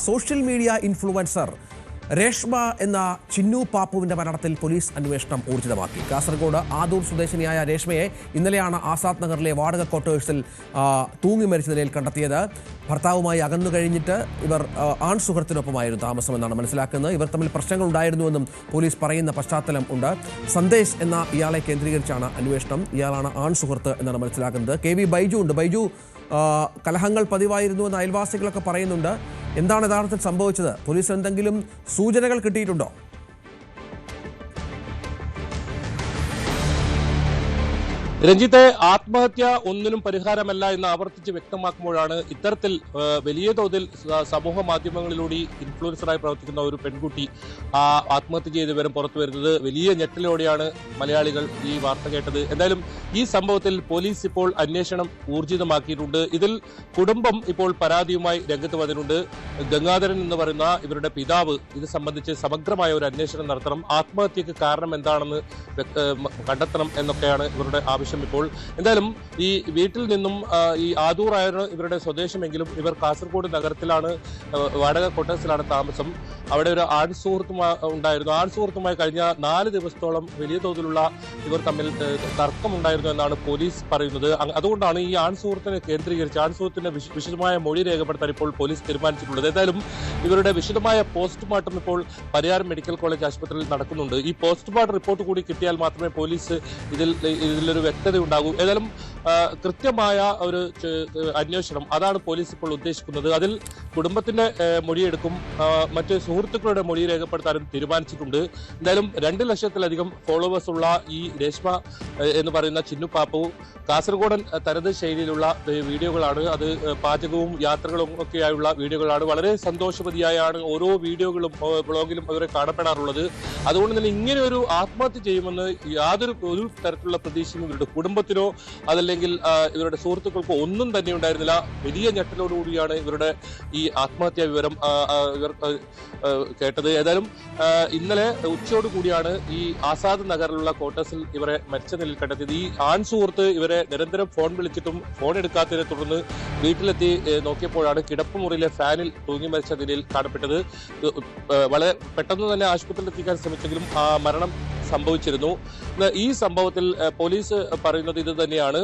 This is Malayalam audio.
സോഷ്യൽ മീഡിയ ഇൻഫ്ലുവൻസർ രേഷ്മ എന്ന ചിന്നു പാപ്പുവിന്റെ മരണത്തിൽ പോലീസ് അന്വേഷണം ഊർജിതമാക്കി. കാസർഗോഡ് ആദൂർ സ്വദേശിനിയായ രേഷ്മയെ ഇന്നലെയാണ് ആസാദ് നഗറിലെ വാടക ക്വാർട്ടേഴ്സിൽ തൂങ്ങി മരിച്ച നിലയിൽ കണ്ടെത്തിയത്. ഭർത്താവുമായി അകന്നു കഴിഞ്ഞിട്ട് ഇവർ ആൺ സുഹൃത്തിനൊപ്പമായിരുന്നു താമസമെന്നാണ് മനസ്സിലാക്കുന്നത്. ഇവർ തമ്മിൽ പ്രശ്നങ്ങൾ ഉണ്ടായിരുന്നുവെന്നും പോലീസ് പറയുന്ന പശ്ചാത്തലം ഉണ്ട്. സന്ദേശ് എന്ന ഇയാളെ കേന്ദ്രീകരിച്ചാണ് അന്വേഷണം. ഇയാളാണ് ആൺ സുഹൃത്ത് എന്നാണ് മനസ്സിലാക്കുന്നത്. KV ബൈജു ഉണ്ട്. ബൈജു, കലഹങ്ങൾ പതിവായിരുന്നുവെന്ന് അയൽവാസികളൊക്കെ പറയുന്നുണ്ട്. എന്താണ് യഥാർത്ഥത്തിൽ സംഭവിച്ചത്? പോലീസ് എന്തെങ്കിലും സൂചനകൾ കിട്ടിയിട്ടുണ്ടോ? രഞ്ജിത്തെ, ആത്മഹത്യ ഒന്നിനും പരിഹാരമല്ല എന്ന് ആവർത്തിച്ച് വ്യക്തമാക്കുമ്പോഴാണ് ഇത്തരത്തിൽ വലിയ തോതിൽ സമൂഹ മാധ്യമങ്ങളിലൂടെ ഇൻഫ്ലുവൻസറായി പ്രവർത്തിക്കുന്ന ഒരു പെൺകുട്ടി ആത്മഹത്യ ചെയ്ത വിവരം പുറത്തു വരുന്നത്. വലിയ ഞെട്ടലോടെയാണ് മലയാളികൾ ഈ വാർത്ത കേട്ടത്. എന്തായാലും ഈ സംഭവത്തിൽ പോലീസ് ഇപ്പോൾ അന്വേഷണം ഊർജിതമാക്കിയിട്ടുണ്ട്. ഇതിൽ കുടുംബം ഇപ്പോൾ പരാതിയുമായി രംഗത്ത് വന്നിട്ടുണ്ട്. ഗംഗാധരൻ എന്ന് പറയുന്ന ഇവരുടെ പിതാവ് ഇത് സംബന്ധിച്ച് സമഗ്രമായ ഒരു അന്വേഷണം നടത്തണം, ആത്മഹത്യക്ക് കാരണം എന്താണെന്ന് കണ്ടെത്തണം എന്നൊക്കെയാണ് ഇവരുടെ ആവശ്യം. ഇപ്പോൾ എന്തായാലും ഈ വീട്ടിൽ നിന്നും ഈ ആദൂറായാണ് ഇവരുടെ സ്വദേശമെങ്കിലും ഇവർ കാസർഗോഡ് നഗരത്തിലാണ്, വാടക ക്വാർട്ടേഴ്സിലാണ് താമസം. അവിടെ ഒരു ആൺ സുഹൃത്തും ഉണ്ടായിരുന്നു. ആൺ സുഹൃത്തുമായി കഴിഞ്ഞ 4 ദിവസത്തോളം വലിയ തോതിലുള്ള ഇവർ തമ്മിൽ തർക്കമുണ്ടായിരുന്നു എന്നാണ് പോലീസ് പറയുന്നത്. അതുകൊണ്ടാണ് ഈ ആൺ സുഹൃത്തിനെ കേന്ദ്രീകരിച്ച് ആൺ സുഹൃത്തിന്റെ വിശദമായ മൊഴി രേഖപ്പെടുത്താൻ ഇപ്പോൾ പോലീസ് തീരുമാനിച്ചിട്ടുള്ളത്. ഏതായാലും ഇവരുടെ വിശദമായ പോസ്റ്റ്മോർട്ടം ഇപ്പോൾ പരിയാരം മെഡിക്കൽ കോളേജ് ആശുപത്രിയിൽ നടക്കുന്നുണ്ട്. ഈ പോസ്റ്റ്മോർട്ടം റിപ്പോർട്ട് കൂടി കിട്ടിയാൽ മാത്രമേ പോലീസ് ഇതിലൊരു വ്യക്തത ഉണ്ടാകൂ. ഏതായാലും കൃത്യമായ ഒരു അന്വേഷണം അതാണ് പോലീസ് ഇപ്പോൾ ഉദ്ദേശിക്കുന്നത്. അതിൽ കുടുംബത്തിന്റെ മൊഴിയെടുക്കും, മറ്റ് സുഹൃത്തുക്കളുടെ മൊഴി രേഖപ്പെടുത്താനും തീരുമാനിച്ചിട്ടുണ്ട്. എന്തായാലും 2 ലക്ഷത്തിലധികം ഫോളോവേഴ്സ് ഉള്ള ഈ രേഷ്മ എന്ന് പറയുന്ന ചിന്നു പാപ്പു കാസർഗോഡൻ തനത് ശൈലിയിലുള്ള വീഡിയോകളാണ്. അത് പാചകവും യാത്രകളും ഒക്കെയായുള്ള വീഡിയോകളാണ്. വളരെ സന്തോഷവതിയായാണ് ഓരോ വീഡിയോകളും ബ്ലോഗിലും അവരെ കാണപ്പെടാറുള്ളത്. അതുകൊണ്ട് തന്നെ ഇങ്ങനെ ഒരു ആത്മഹത്യ ചെയ്യുമെന്ന് ഒരു തരത്തിലുള്ള പ്രതീക്ഷയും ഇവരുടെ കുടുംബത്തിനോ അതല്ലെങ്കിൽ ഇവരുടെ സുഹൃത്തുക്കൾക്കോ ഒന്നും തന്നെ ഉണ്ടായിരുന്നില്ല. വലിയ ഞെട്ടലോടുകൂടിയാണ് ഇവരുടെ ഈ ആത്മഹത്യാ വിവരം ഇവർ കേട്ടത്. ഏതായാലും ഇന്നലെ ഉച്ചയോട് കൂടിയാണ് ഈ ആസാദ് നഗറിലുള്ള ക്വാർട്ടേഴ്സിൽ ഇവരെ മരിച്ച നിലയിൽ കണ്ടെത്തിയത്. ഈ ആൺ സുഹൃത്ത് ഇവരെ നിരന്തരം ഫോൺ വിളിച്ചിട്ടും ഫോൺ എടുക്കാത്തതിനെ തുടർന്ന് വീട്ടിലെത്തി നോക്കിയപ്പോഴാണ് കിടപ്പുമുറിയിലെ ഫാനിൽ തൂങ്ങി മരിച്ച നിലയിൽ കാണപ്പെട്ടത്. വളരെ പെട്ടെന്ന് തന്നെ ആശുപത്രിയിൽ എത്തിക്കാൻ ശ്രമിച്ചെങ്കിലും മരണം സംഭവിച്ചിരുന്നു. ഈ സംഭവത്തിൽ പോലീസ് പറയുന്നത് ഇത് തന്നെയാണ്.